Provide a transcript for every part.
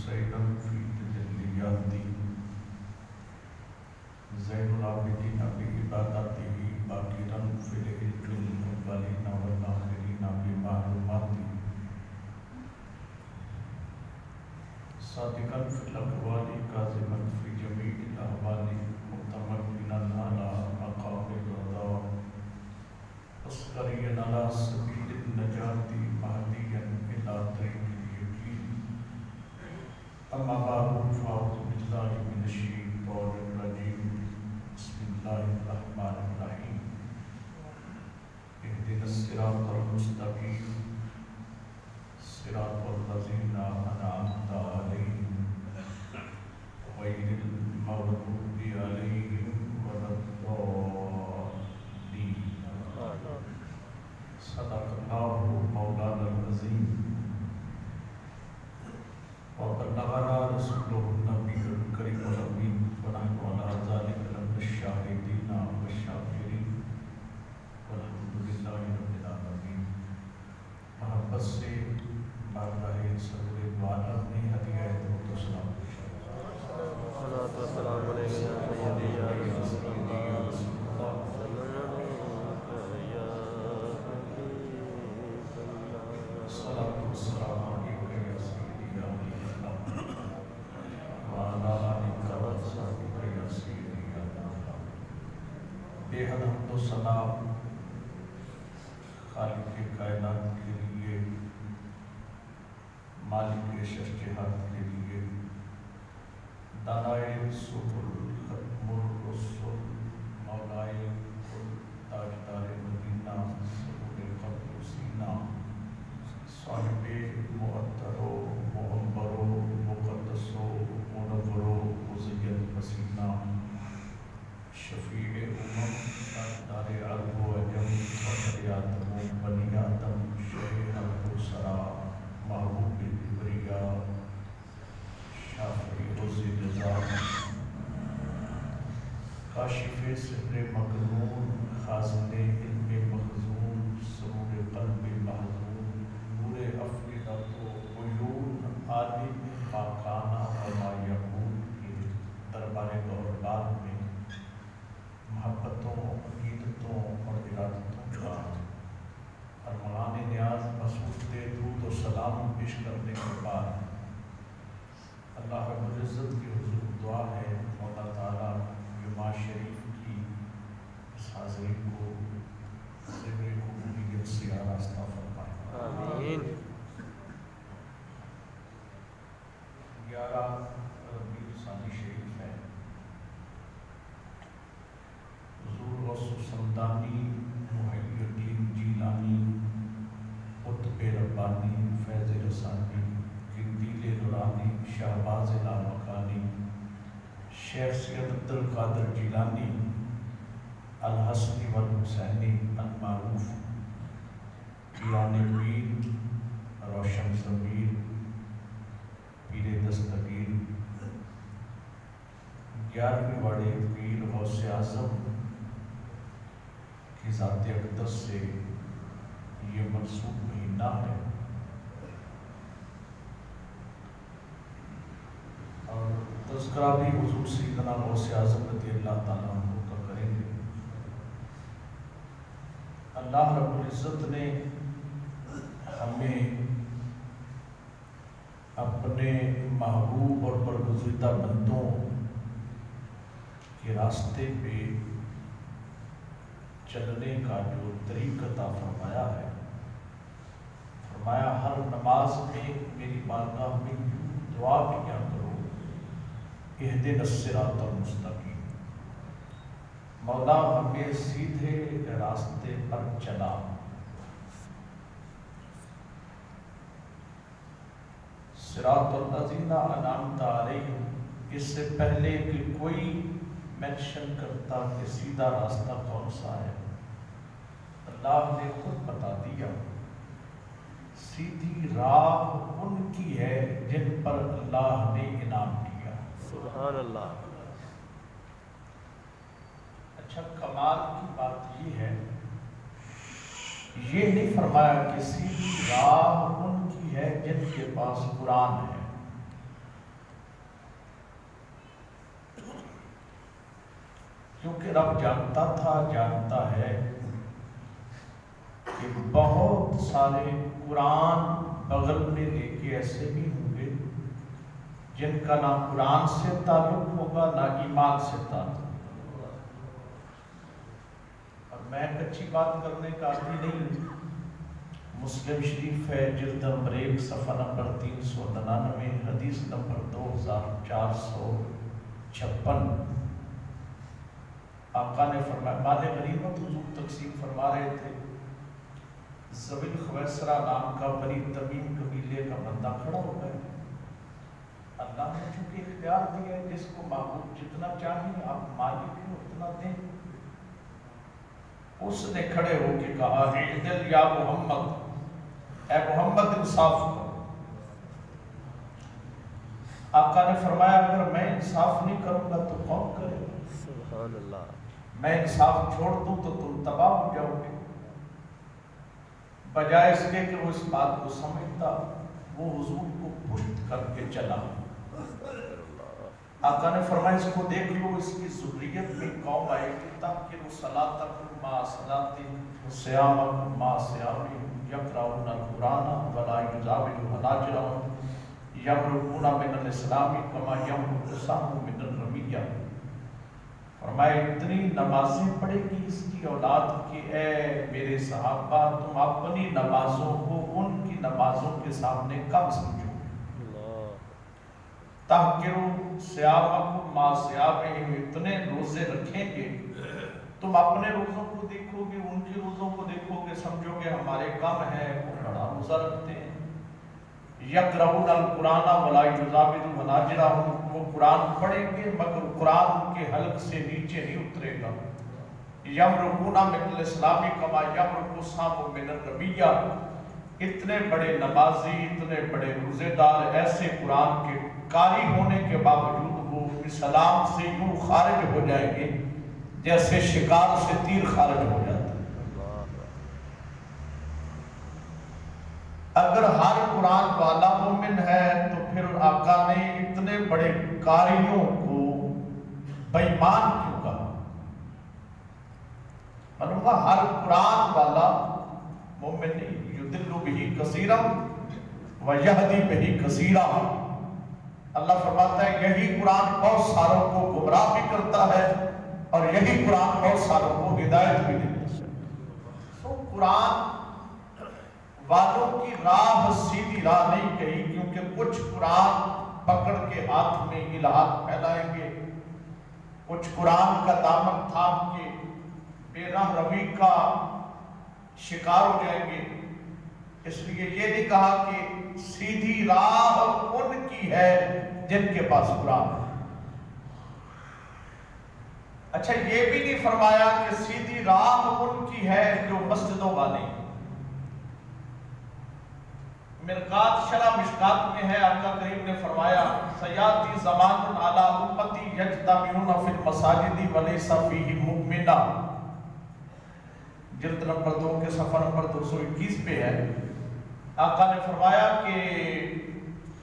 سيدا في تجلياته زين العابدين بعبادته باكرا في العلم الأولين والآخرين بمعلوماته صادقا في الأقوال كاذبا في جميع الأحوال متمكنا على مقام الرضا أصغريا على سبيل النجاة مهديا إلى طريق اليقين أما بعد فأعوذ بالله من الشيطان الرجيم بسم الله الرحمن الرحيم اهدنا الصراط المستقيم صراط الذين أنعمت عليهم غير المغضوب عليهم ولا الضالين صدق الله مولانا العظيم وبلغنا رسوله النبي الكريم الأمين ونحن على ذلك لمن الشاهدين والشاكرين والحمد لله رب العالمين. محبت سے بارگاہ صدر عالم نے ہدیہ درود و سلام صلاۃ و سلام علیک یا سیدی یا رسول اللہ صلاۃ و سلام علیک یا سیدی یا رسول اللہ وعلی آلک و صحبہ یا سیدی یا رسول اللہ. بے حد حمد و ثنا خالق کائنات کے لیے، مالک شجاعت کے لیے، دانائے سبل ختم الرسل مولائے کل تاجدار مدینہ سبل قبر سینہ صاحب معطر و معمر و مقدس و منور و مزین پسینہ شفیع امم تاجدار عرب و عجم فخر آدم و بنی آدم شہ البصرا محبوب البریا شافعی روز نظام کاشف سحر مکنون خازن علم مخزون سرور قلب محزون نور افئدۃ و عیون عالم خاکانہ و ما یکون کے دربار دوربار میں محبتوں، عقیدتوں اور ارادتوں کا ارمان نیاز مسعود درود و سلام پیش کرنے کے بعد اللہ رب العزت کی حضور دعا ہے مولا تعالیٰ جمعہ شریف کی اس حاضری کو زیور قبولیت سے آراستہ فرمائے. آمین. 11 ربیع الثانی شریف ہے. حضور غوث السمدانی محی الدین جیلانی قطب ربانی فیض رسانی قندیل نورانی شہباز لامکانی شیخ سید عبدالقادر جیلانی الحسنی والحسینی المعروف پیران پیر روشن ضمیر پیر دستگیر 11ویں بڑے پیر غوث اعظم کی ذات اقدس سے یہ منسوب مہینہ ہے اور تذکرہ بھی حضور سیدنا غوث اعظم رضی اللہ تعالیٰ عنہ کا کریں گے. اللہ رب العزت نے ہمیں اپنے محبوب اور برگزیدہ بندوں کے راستے پہ چلنے کا جو طریق عطا فرمایا ہے، فرمایا ہر نماز میں میری بارگاہ میں دعا کیا کرو اہدنا الصراط المستقیم، مولا ہمیں سیدھے راستے پر چلا. صراط الذین انعمت علیہم، اس سے پہلے کہ کوئی مینشن کرتا کہ سیدھا راستہ کون سا ہے، اللہ نے خود بتا دیا سیدھی راہ ان کی ہے جن پر اللہ نے انعام کیا. سبحان اللہ. اچھا، کمال کی بات یہ ہے، یہ نہیں فرمایا کہ سیدھی راہ ان کی ہے جن کے پاس قرآن ہے، کیونکہ رب جانتا تھا، جانتا ہے کہ بہت سارے قرآن بغل میں لے کے ایسے بھی ہوں گے جن کا نہ قرآن سے تعلق ہوگا نہ ایمان سے تعلق ہوگا۔ اور میں ایک اچھی بات کرنے کا عادی نہیں ہوں۔ مسلم شریف ہے جلد نمبر 1 صفحہ نمبر 399 حدیث نمبر 2456۔ آقا نے فرمایا، مال غنیمت حضور تقسیم فرما رہے تھے، ذوی الخویسرہ نام کا بنی تمیم قبیلے کا بندہ کھڑا ہو گیا۔ اللہ نے چونکہ اختیار دیا ہے، جس کو معبود جتنا چاہیں آپ مالک ہو اتنا دیں۔ اس نے کھڑے ہو کے کہا، اعدل یا محمد، اے محمد انصاف کرو۔ آقا نے فرمایا، اگر میں انصاف نہیں کروں گا تو کون کرے گا؟ سبحان اللہ۔ میں انصاف چھوڑ دوں تو تم تباہ ہو جاؤ گے۔ بجائے اس کے کہ وہ اس بات کو سمجھتا، وہ حضور کو پشت کر کے چلا۔ آقا نے فرمایا، اس کو دیکھ لو، اس کی ذریت میں قوم آئے گی تاکہ وہ صلاتکم ما صلاتہم صیامکم ما صیامہم یقرؤون القرآن ولا یجاوز حناجرہم یمرقون من الاسلام کما یمرق السهم من الرمیہ۔ فرمایا اتنی نمازیں پڑھے گی اس کی اولاد کہ اے میرے صحابہ، تم اپنی نمازوں کو ان کی نمازوں کے سامنے کم سمجھو۔ تحقروا صیامکم ما صیامہم، اتنے روزے رکھیں گے تم اپنے روزوں کو دیکھو گے، ان کی روزوں کو دیکھو گے، سمجھو گے ہمارے کم ہے، وہ بڑا روزہ رکھتے ہیں۔ یقرؤون القرآن ولا یجاوز حناجرہم، وہ قرآن پڑھیں گے مگر قرآن ان کے حلق سے نیچے نہیں اترے گا۔ یمرقون من الاسلام کما یمرق السهم من الرمیہ، اتنے بڑے نمازی، اتنے بڑے روزے دار، ایسے قرآن کے قاری ہونے کے باوجود وہ اسلام سے یوں خارج ہو جائیں گے جیسے شکار سے تیر خارج ہو جاتا ہے۔ اگر ہر قرآن والا مومن ہے تو پھر آقا نے اتنے بڑے قاریوں کو بے ایمان کیوں کہا؟ معلوم ہر قرآن والا مومن نہیں، یضل بہ کثیرا ویہدی بہ کثیرا۔ اللہ فرماتا ہے یہی قرآن بہت ساروں کو گمراہ بھی کرتا ہے اور یہی قرآن بہت ساروں کو ہدایت بھی دیتا ہے۔ تو قرآن والوں کی راہ سیدھی راہ نہیں کہی، کیونکہ کچھ قرآن پکڑ کے ہاتھ میں الہات پھیلائیں گے، کچھ قرآن کا دامن تھام کے بے راہ روی کا شکار ہو جائیں گے۔ اس لیے یہ نہیں کہا کہ سیدھی راہ ان کی ہے جن کے پاس قرآن ہے۔ اچھا یہ بھی نہیں فرمایا کہ سیدھی راہ ان کی ہے جو مسجدوں والے ہیں۔ مرقات شرح مشکات میں ہے، آقا کریم نے فرمایا سیاتی زمان علی امتی یجتمعون فی المساجد ولیس فیہ مؤمنہ، جلد نمبر 2 کے صفحہ نمبر 221 پہ ہے۔ آقا نے فرمایا کہ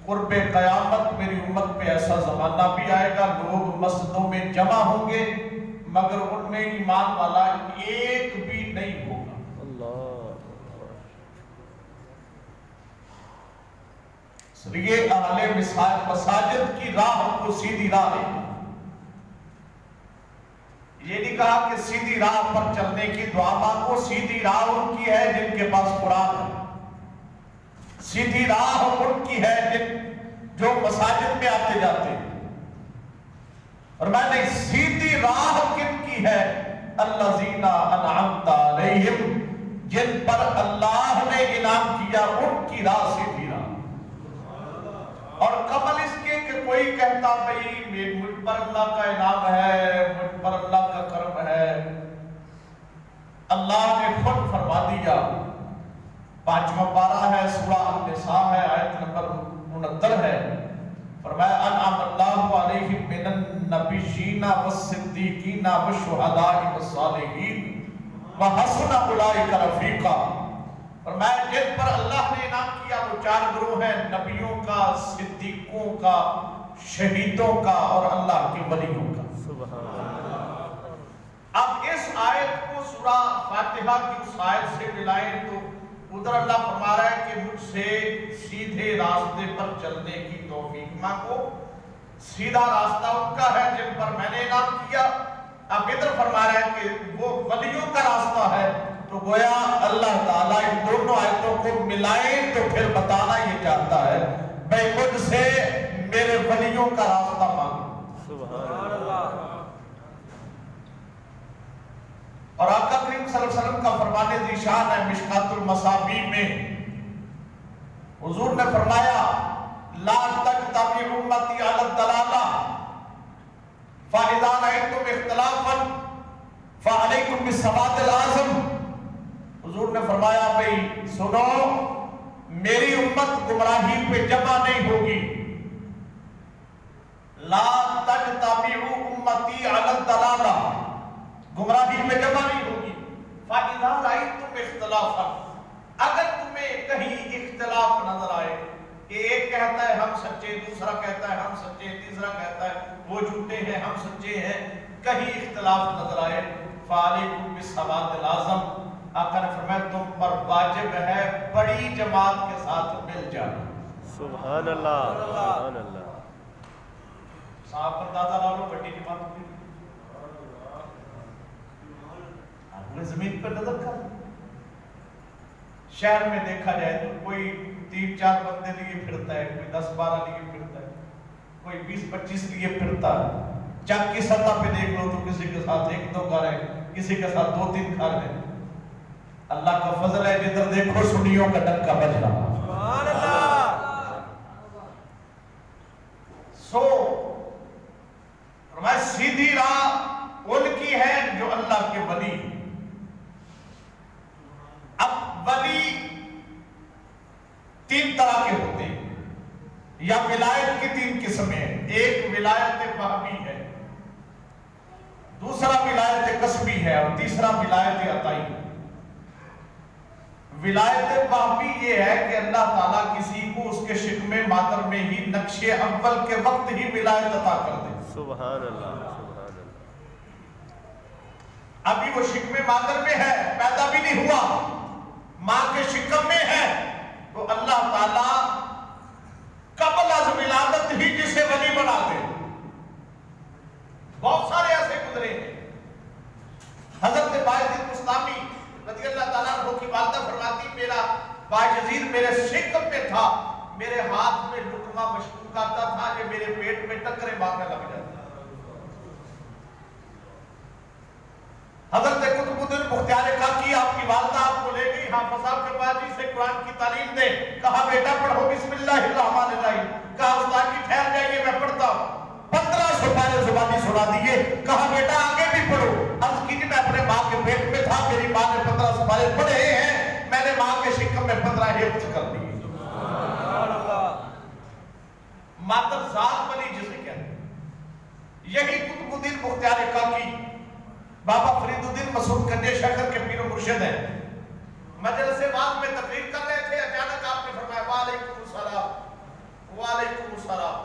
قرب قیامت میری امت پہ ایسا زمانہ بھی آئے گا، لوگ مسجدوں میں جمع ہوں گے مگر ان میں ایمان والا ایک بھی نہیں ہوگا۔ اس لیے اہل مساجد کی راہ کو سیدھی راہ ہے۔ یہ نہیں کہا کہ سیدھی راہ پر چلنے کی دعا مانگو، سیدھی راہ ان کی ہے جن کے پاس قرآن ہے، سیدھی راہ ان کی ہے جو مساجد میں آتے جاتے ہیں۔ اور میں نے سیدھی راہ کن کی ہے؟ الذین انعمت علیہم، جن پر اللہ نے انعام کیا، ان کی راہ سیدھی راہ۔ اور قبل اس کے کہ کوئی کہتا بھئی مجھ پر اللہ کا انعام ہے، مجھ پر اللہ کا کرم ہے، اللہ نے خود فرما دیا، 5واں پارہ ہے، سورہ النساء ہے، آیت نمبر 69 ہے، فرمایا انعم اللہ علیہم من النبیین والصدیقین والشہداء والصالحین وحسن اولئک رفیقا۔ فرمایا جن پر اللہ نے انعام کیا وہ 4 گروہ ہیں، نبیوں کا، صدیقوں کا، شہیدوں کا اور اللہ کے ولیوں کا۔ آیت کو سورہ فاتحہ کی اس آیت سے ملائیں تو ادھر اللہ فرما رہا ہے کہ مجھ سے سیدھے راستے پر چلنے کی توفیق مانگو. سیدھا راستہ ان کا ہے جن پر میں نے انعام کیا. اب ادھر فرما رہا ہے کہ وہ ولیوں کا راستہ ہے. تو گویا اللہ تعالیٰ ان دونوں آیتوں کو ملائیں تو پھر بتانا یہ چاہتا ہے بھائی مجھ سے میرے ولیوں کا راستہ مانگو. سبحان اللہ. اور آقا کریم صلی اللہ علیہ وسلم کا فرمان ذیشان ہے مشکات المصابیح میں حضور نے فرمایا لا تجتمع امتی علی الضلالہ فاذا رأیتم اختلافا فعلیکم بالسواد الاعظم. حضور نے فرمایا بھئی سنو میری امت گمراہی پہ جمع نہیں ہوگی. لا تجتمع امتی علی الضلالہ گمراہی میں جمع نہیں ہوگی. فَإِذَا رَأَيْتُمْ اخْتِلَافًا اگر تمہیں کہیں اختلاف نظر آئے کہ ایک کہتا ہے ہم سچے, دوسرا کہتا ہے ہم سچے, تیسرا کہتا ہے وہ جھوٹے ہیں ہم سچے ہیں, کہیں اختلاف نظر آئے فَعَلَيْكُمْ بِالسَّوَادِ الْأَعْظَمِ آقا نے فرمایا تم پر واجب ہے بڑی جماعت کے ساتھ مل جانا. سبحان اللہ. سبحان اللہ. صاحب پر دادا لالو بڑی جماعت ہوئی. زمین پر نظر کر شہر میں دیکھا جائے تو کوئی 3-4 بندے لیے پھرتا ہے, کوئی 10-12 لیے پھرتا ہے, کوئی 20-25 لیے پھرتا ہے. چک کی سطح پہ دیکھ لو تو کسی کے ساتھ 1-2 گھر ہے, کسی کے ساتھ 2-3 گھر ہے. اللہ کا فضل ہے جدھر دیکھو سنیوں کا ڈنکا بج رہا. سبحان اللہ. سو فرمایا سیدھی راہ ان کی ہے جو اللہ کے ولی. اب ولی 3 طرح کے ہوتے ہیں یا ولایت کی 3 قسمیں. ایک ولایت وہبی ہے, دوسرا ولایت کسبی ہے اور تیسرا ولایت عطائی. ولایت وہبی یہ ہے کہ اللہ تعالیٰ کسی کو اس کے شکم مادر میں ہی نقش اول کے وقت ہی ولایت عطا کر دے. سبحان اللہ. سبحان اللہ. ابھی وہ شکم مادر میں ہے, پیدا بھی نہیں ہوا, ماں کے شکم میں ہے, تو اللہ تعالیٰ قبل از ولادت ہی جسے ولی بنا دے. بہت سارے ایسے گزرے ہیں. حضرت باعث مستامی رضی اللہ تعالیٰ عنہ کی والدہ فرماتی میرا باعث میرے شکم میں تھا, میرے ہاتھ میں لقمہ مشکوک آتا تھا, یہ میرے پیٹ میں ٹکرے مارنے لگ جاتا. حضرت قطب الدین بختیار کاکی آپ کی والدہ آپ کو لے گئی حافظ صاحب کے پاس جی سے قرآن کی تعلیم دے. کہا بیٹا پڑھو بسم اللہ الرحمن الرحیم. کہا استاد جی ٹھہر جائیے میں پڑھتا ہوں. 1500 پارے زبانی سنا دیے. کہا بیٹا آگے بھی پڑھو. عرض کی میں اپنے ماں کے پیٹ میں تھا, میری ماں نے 1500 پارے پڑھے ہیں, میں نے ماں کے شکم میں 15 حفظ کر دیے. مادر ذات ولی جسے کہتے ہیں. یہی قطب الدین بختیار کاکی بابا فرید الدین مسعود کنجے شکر کے پیر و مرشد ہیں. مجلس واعظ میں تقریر کر رہے تھے, اچانک آپ نے فرمایا وعلیکم السلام وعلیکم السلام.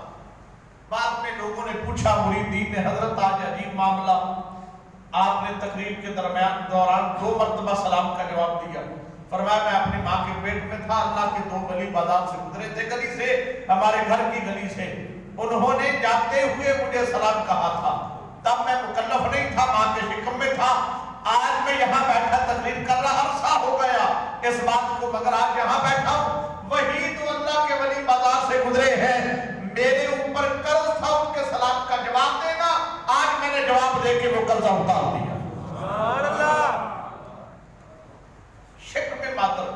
بعد میں لوگوں نے پوچھا مریدین نے حضرت آج عجیب معاملہ, آپ نے تقریر کے دوران 2 مرتبہ سلام کا جواب دیا. فرمایا میں اپنی ماں کے پیٹ میں تھا, اللہ کے 2 ولی بازار سے گزرے تھے, گلی سے, ہمارے گھر کی گلی سے, انہوں نے جاتے ہوئے مجھے سلام کہا تھا. تب میں مکلف نہیں تھا, ماں کے شکم میں تھا. آج میں یہاں بیٹھا تقریر کر رہا, عرصہ ہو گیا اس بات کو, مگر آج یہاں بیٹھا ہوں. وہی تو اللہ کے ولی بازار سے گزرے ہیں, میرے اوپر قرض تھا ان کے سلام کا جواب دینا, آج میں نے جواب دے کے وہ قرضہ اتار دیا. سبحان اللہ. شکم مادر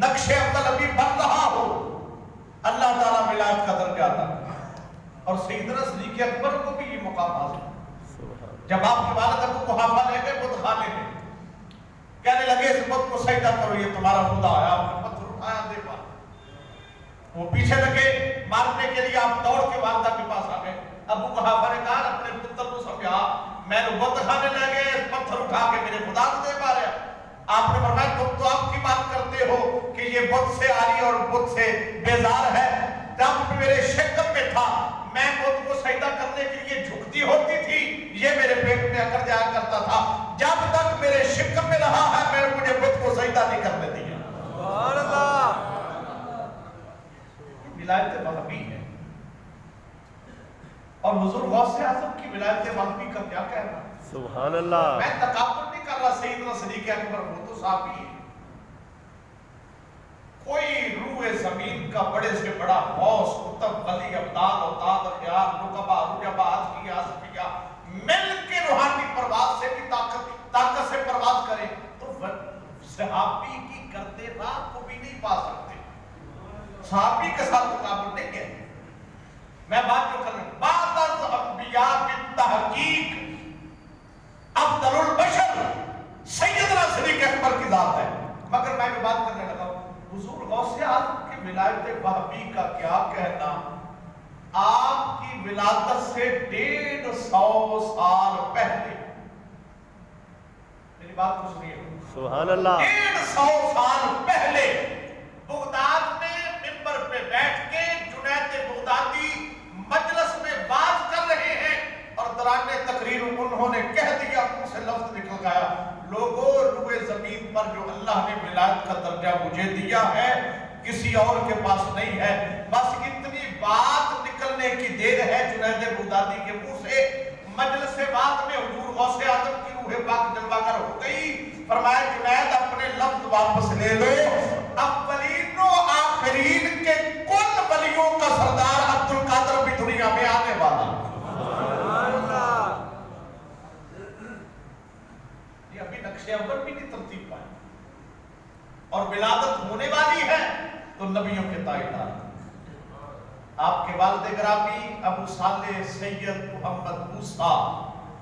نقش اول ابھی بن رہا ہو, اللہ تعالیٰ ولایت کا درجہ عطا. اور سیدنا صدیق اکبر کو بھی یہ مقام حاصل. جب آپ کی والد ابو قحافہ لے گئے بت خانے میں, کہنے لگے اس بت کو سجدہ کرو, یہ تمہارا خدا ہے. آپ نے پتھر اٹھایا, دیکھا وہ پیچھے لگے مارنے کے لیے, آپ دوڑ کے والدہ کے پاس آ گئے. ابو قحافہ نے کہا اپنے پتر کو سمجھا, میں نے بت خانے لے گئے, اس پتھر اٹھا کے میرے خدا کو دے پا رہا. آپ نے فرمایا تم تو آپ کی بات کرتے ہو کہ یہ بت سے آری اور بت سے بیزار ہے. جب میرے شکم میں تھا, میں بت کو سجدہ کرنے کے لیے جھکتی ہوتی تھی, یہ میرے پیٹ میں اکڑ جایا سبحان اللہ. ولایت وہابی ہے. اور حضور غوث اعظم کی ولایت وہابی کا کیا کہنا؟ سبحان اللہ. میں تکابر نہیں کر رہا. سیدنا صدیق اکبر وہ تو صحابی ہے. کوئی روح زمین کا بڑے سے بڑا غوث قطب ولی ابدال اوتاد اخیار نقبا رجبا ازکیاء اصفیاء مل کے روحانی پرواز سے بھی طاقت سے پرواز کرے تو صحابی کی کرتے راہ کو بھی نہیں پا سکتے. صحابی کے ساتھ تکابر نہیں ہے. میں بات جو کر رہا ہوں بعد از انبیاء بالتحقیق افضل البشر سیدنا صدیق اکبر کی ذات ہے. مگر میں جو بات کرنے لگا ہوں حضور غوث اعظم کی ولایت وہابی کا کیا کہنا؟ آپ کی ولادت سے 150 سال پہلے، میری بات کو سنیے، سبحان اللہ. 150 سال پہلے بغداد میں منبر پہ بیٹھ کے جنید بغدادی مجلس میں بات کر رہے ہیں اور دوران تقریر انہوں نے کہہ دیا، منہ سے لفظ نکل گیا، لوگوں روئے زمین پر جو اللہ نے ولایت کا درجہ مجھے دیا ہے کسی اور کے پاس نہیں ہے. بس اتنی بات نکلنے کی دیر ہے جنید بغدادی کے منہ سے. مجلس بات میں حضور غوث اعظم کی روح پاک جلوہ گر ہو گئی. فرمایا جنید اپنے لفظ واپس لے لو. اولین و آخرین کے کل ولیوں کا سردار عبد القادر بھی دنیا میں آنے والا. یہ ابھی نقشے اول بھی نہیں ترتیب پائے. اور ولادت ہونے والی ہے تو نبیوں کے تائیدار. آپ کے والد گرامی ابو صالح سید محمد موسیٰ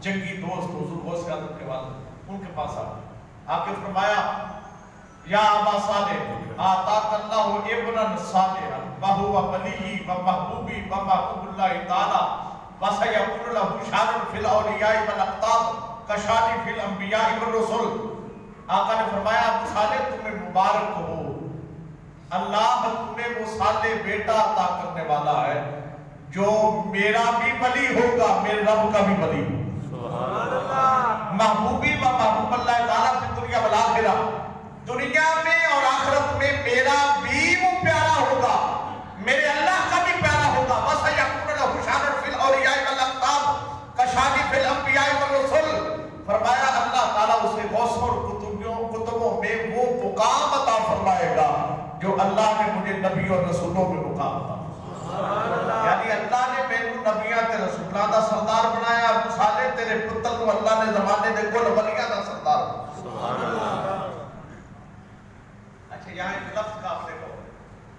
جنگی دوست حضور غوث اعظم کے والد ان کے پاس آ کے فرمایا یا ابا صالح آتاک اللہ ابنا صالحا وہو ولی و محبوبی و محبوب اللہ تعالی وسیکون لہ شان فی الاولیاء والاقطاب کشانی فی الانبیاء والرسل. آقا نے فرمایا ابو صالح تمہیں مبارک ہو، اللہ تمہیں وہ صالح بیٹا عطا کرنے والا ہے جو میرا بھی ولی ہوگا، میرے رب کا بھی ولی ہوگا. سبحان اللہ. محبوبی و محبوب اللہ تعالیٰ فی دنیا والآخرہ، دنیا میں اور آخرت میں میرا بھی وہ پیارا ہوگا، میرے اللہ کا بھی پیارا ہوگا. وَسَيَكُونُ لَهُ شَانٌ فِي الْأَوْلِيَاءِ وَالْأَقْطَابِ كَشَانٍ فِي الْأَنْبِيَاءِ وَالرُّسُلِ. فرمایا اللہ تعالیٰ اسے غوثوں اور کتبوں میں وہ مقام عطا فرمائے گا جو اللہ نے مجھے نبی اور رسولوں میں مقام عطا فرمایا. یعنی اللہ نے میرے نبیاں تے رسولوں دا سردار بنایا. ابو صالح تیرے پتر کو اللہ نے